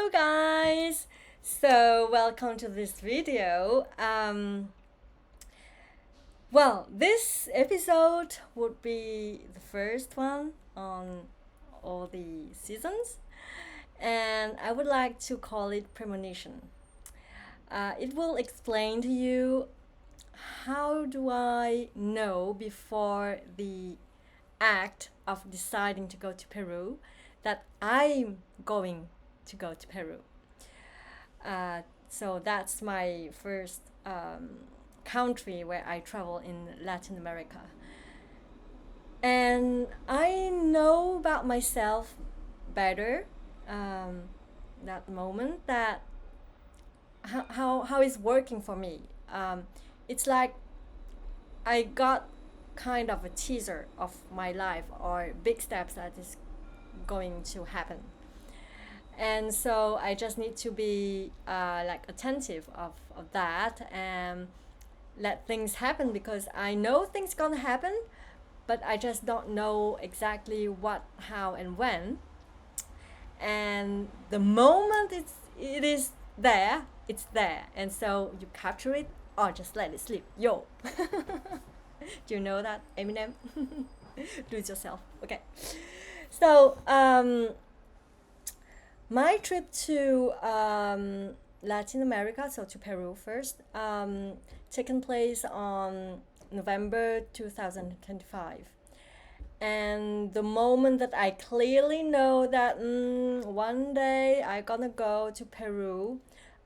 Hello guys! So welcome to this video. This episode would be the first one on all the seasons, and I would like to call it Premonition. It will explain to you how do I know before the act of deciding to go to Peru that I'm going to go to Peru. So that's my first country where I travel in Latin America. And I know about myself better that moment that how it's working for me. It's like I got kind of a teaser of my life or big steps that is going to happen, and so I just need to be attentive of that and let things happen, because I know things gonna happen, but I just don't know exactly what, how, and when. And the moment it is there, it's there, and so you capture it or just let it slip. Yo. Do you know that Eminem? Do it yourself. Okay. So my trip to Latin America, so to Peru first, taken place on November 2025. And the moment that I clearly know that one day I gonna go to Peru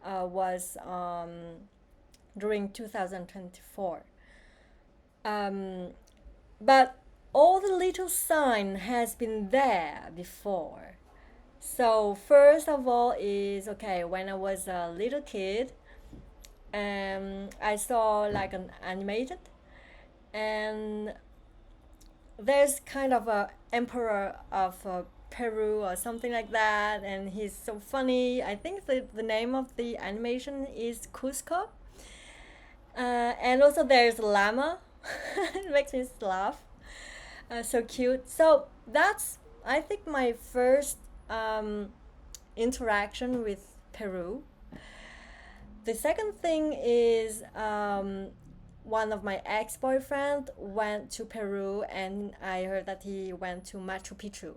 was during 2024. But all the little sign has been there before. So first of all is, okay, when I was a little kid, I saw like an animated, and there's kind of a emperor of Peru or something like that, and he's so funny. I think the name of the animation is Cusco. And also there's a llama. It makes me laugh. So cute. So that's, I think, my first interaction with Peru. The second thing is one of my ex-boyfriend went to Peru, and I heard that he went to Machu Picchu.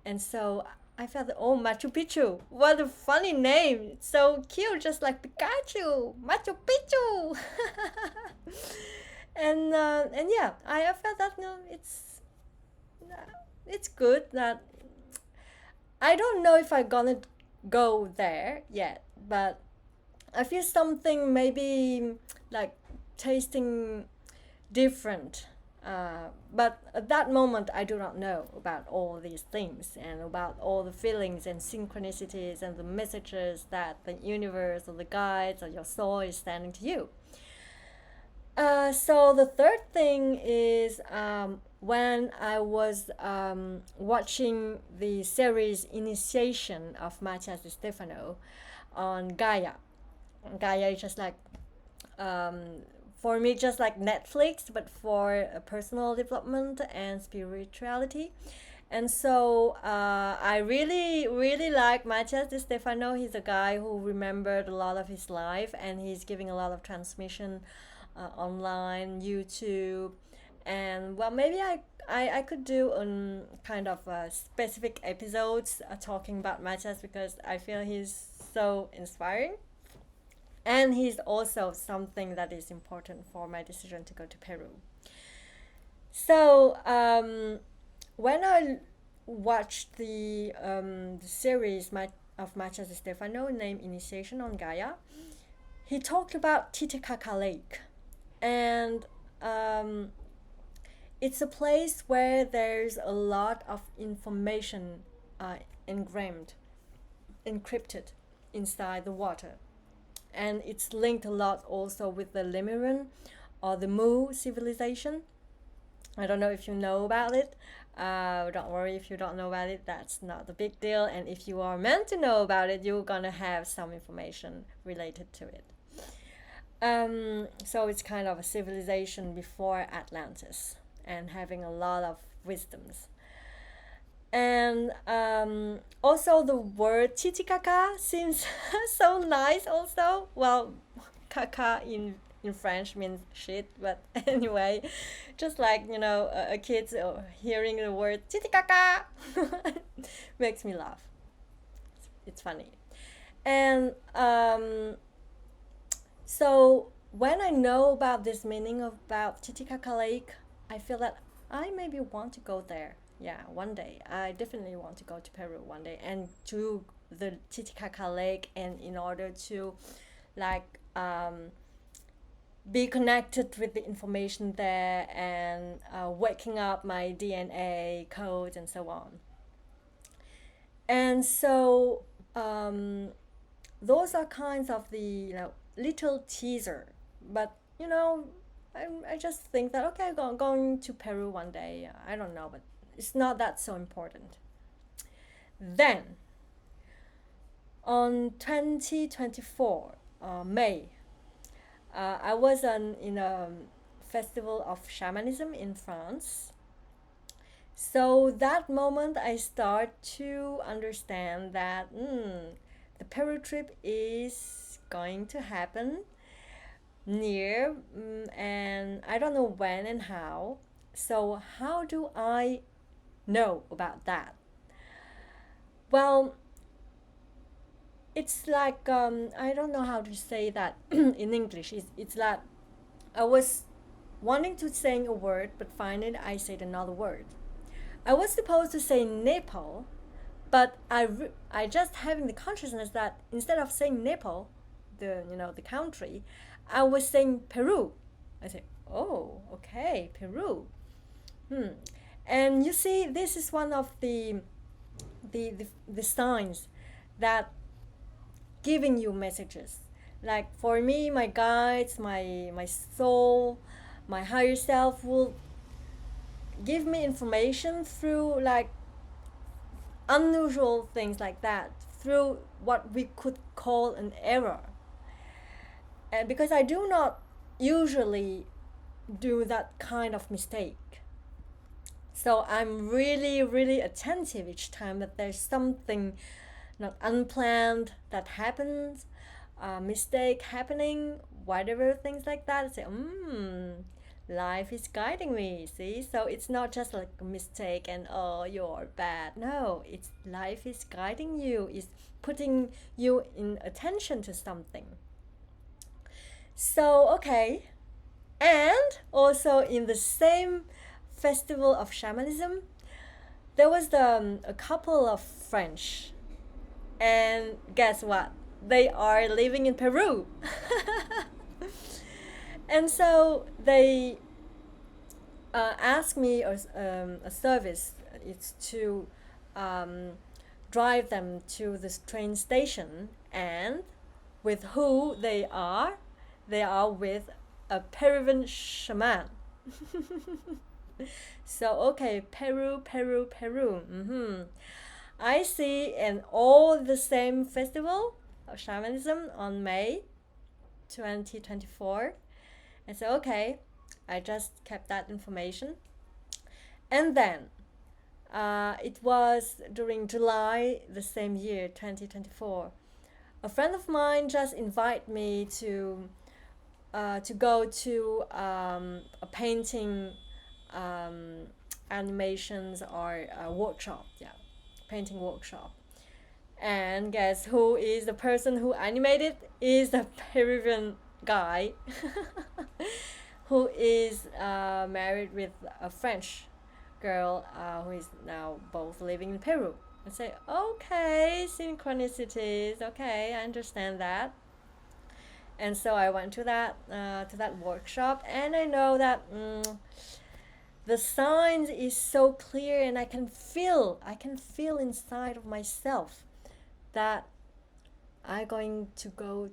And so I felt, oh, Machu Picchu, what a funny name. It's so cute, just like Pikachu, Machu Picchu. And yeah, I felt that, it's good that I don't know if I'm gonna go there yet, but I feel something maybe like tasting different. But at that moment, I do not know about all these things and about all the feelings and synchronicities and the messages that the universe or the guides or your soul is sending to you. So the third thing is when I was watching the series Initiation of Matias de Stefano on Gaia. Gaia is just like, for me, just like Netflix, but for personal development and spirituality. And so I really, really like Matias de Stefano. He's a guy who remembered a lot of his life, and he's giving a lot of transmission online, YouTube. And well, maybe I could do kind of specific episodes talking about Matias, because I feel he's so inspiring. And he's also something that is important for my decision to go to Peru. So when I watched the series of Matias de Stefano named Initiation on Gaia, he talked about Titicaca Lake. And it's a place where there's a lot of information encrypted inside the water. And it's linked a lot also with the Lemuran or the Mu civilization. I don't know if you know about it. Don't worry if you don't know about it. That's not a big deal. And if you are meant to know about it, you're gonna have some information related to it. So it's kind of a civilization before Atlantis and having a lot of wisdoms. And also the word Titicaca seems so nice also. Well, caca in French means shit, but anyway, just like, a kid hearing the word Titicaca makes me laugh. It's funny. And so when I know about this meaning about Titicaca Lake, I feel that I maybe want to go there. Yeah, one day. I definitely want to go to Peru one day and to the Titicaca Lake, and in order to like be connected with the information there, and waking up my DNA codes and so on. And so those are kinds of the little teaser, but I just think that okay, going to Peru one day. I don't know, but it's not that so important. Then on 2024 May, I was in a festival of shamanism in France. So that moment I start to understand that the Peru trip is going to happen near, and I don't know when and how. So how do I know about that? Well, it's like I don't know how to say that in English. It's like I was wanting to say a word, but finally I said another word. I was supposed to say Nepal, but I just having the consciousness that instead of saying Nepal, the country, I was saying Peru. I said, oh, okay, Peru. And you see, this is one of the signs that giving you messages. Like for me, my guides, my soul, my higher self will give me information through like unusual things like that, through what we could call an error. And because I do not usually do that kind of mistake, so I'm really, really attentive each time that there's something not unplanned that happens, mistake happening, whatever things like that. I say, life is guiding me. See, so it's not just like a mistake and oh you're bad. No, it's life is guiding you. Is putting you in attention to something. So okay, and also in the same festival of shamanism, there was a couple of French, and guess what? They are living in Peru. And so they asked me a service. It's to drive them to this train station, and with who they are? They are with a Peruvian shaman. So okay, Peru, Peru, Peru. I see an all the same festival of shamanism on May 2024. And so okay, I just kept that information. And then it was during July the same year, 2024. A friend of mine just invited me to go to a painting animations or a workshop. Yeah, painting workshop. And guess who is the person who animated? Is the Peruvian guy who is married with a French girl who is now both living in Peru. I say, okay, synchronicities. Okay, I understand that. And so I went to that workshop, and I know that the signs is so clear, and I can feel inside of myself that I'm going to go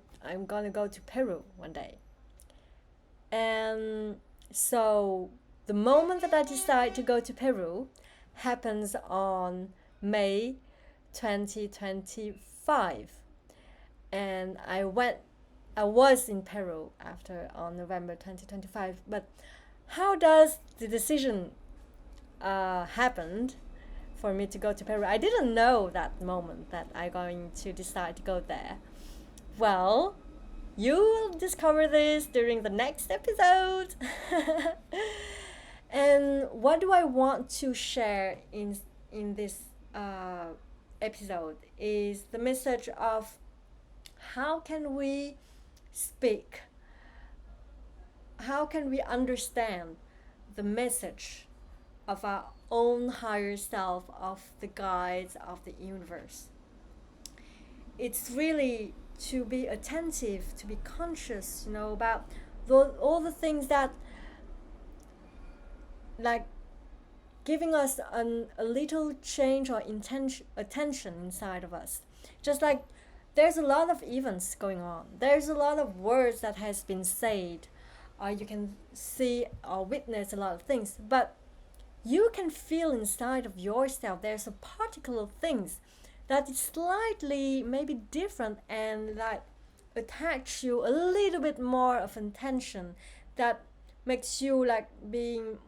to Peru one day. And so the moment that I decide to go to Peru happens on May 2025. And I was in Peru after on November 2025. But how does the decision happened for me to go to Peru. I didn't know that moment that I'm going to decide to go there. Well, you will discover this during the next episode. And what do I want to share in this episode is the message of how can we speak, how can we understand the message of our own higher self, of the guides of the universe. It's really to be attentive, to be conscious, about all the things that, like, giving us a little change or attention inside of us. Just like there's a lot of events going on, there's a lot of words that has been said, you can see or witness a lot of things, but you can feel inside of yourself there's a particular things that is slightly maybe different and that attach you a little bit more of intention, that makes you like being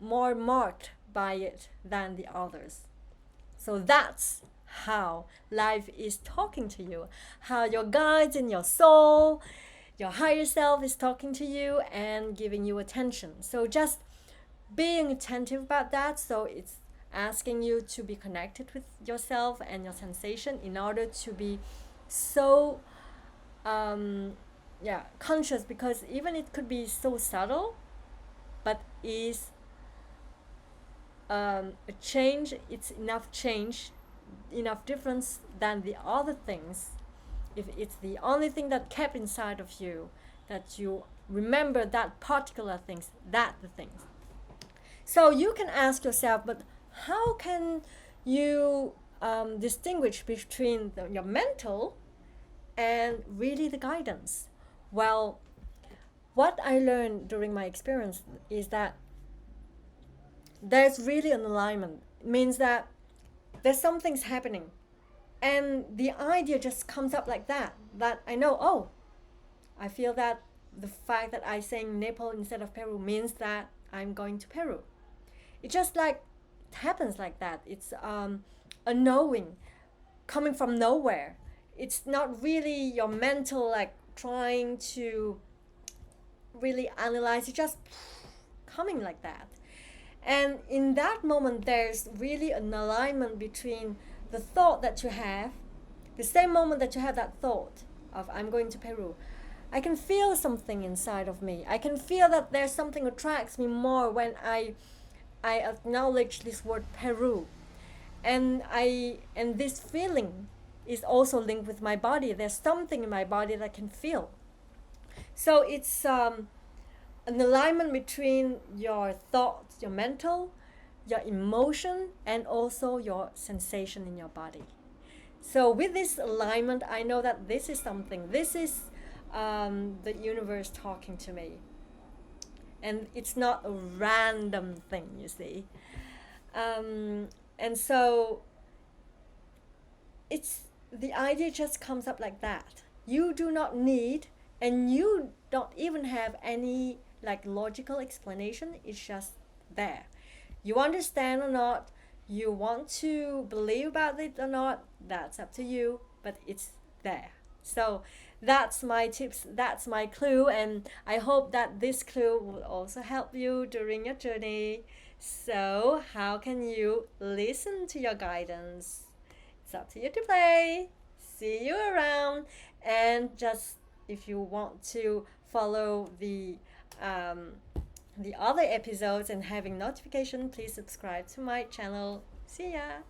more marked by it than the others. So that's how life is talking to you, how your guides in your soul, your higher self is talking to you and giving you attention. So just being attentive about that. So it's asking you to be connected with yourself and your sensation in order to be so conscious, because even it could be so subtle, but is a change, it's enough change, enough difference than the other things. If it's the only thing that kept inside of you, that you remember that particular things, that the things. So you can ask yourself, but how can you distinguish between your mental and really the guidance? Well, what I learned during my experience is that there's really an alignment. It means that there's some things happening and the idea just comes up like that I know, oh, I feel that the fact that I saying Nepal instead of Peru means that I'm going to Peru. It just like it happens like that. It's a knowing coming from nowhere. It's not really your mental like trying to really analyze. It's just coming like that. And in that moment, there's really an alignment between the thought that you have, the same moment that you have that thought of I'm going to Peru. I can feel something inside of me. I can feel that there's something attracts me more when I acknowledge this word Peru. And this feeling is also linked with my body. There's something in my body that I can feel. So it's an alignment between your thoughts, your mental, your emotion, and also your sensation in your body. So with this alignment, I know that this is something. This is the universe talking to me. And it's not a random thing, you see. And so it's the idea just comes up like that. You do not need, and you don't even have any like logical explanation. It's just there. You understand or not, you want to believe about it or not, that's up to you, but it's there. So that's my tips, that's my clue, and I hope that this clue will also help you during your journey. So how can you listen to your guidance? It's up to you to play. See you around. And just if you want to follow the other episodes and having notification, please subscribe to my channel. See ya.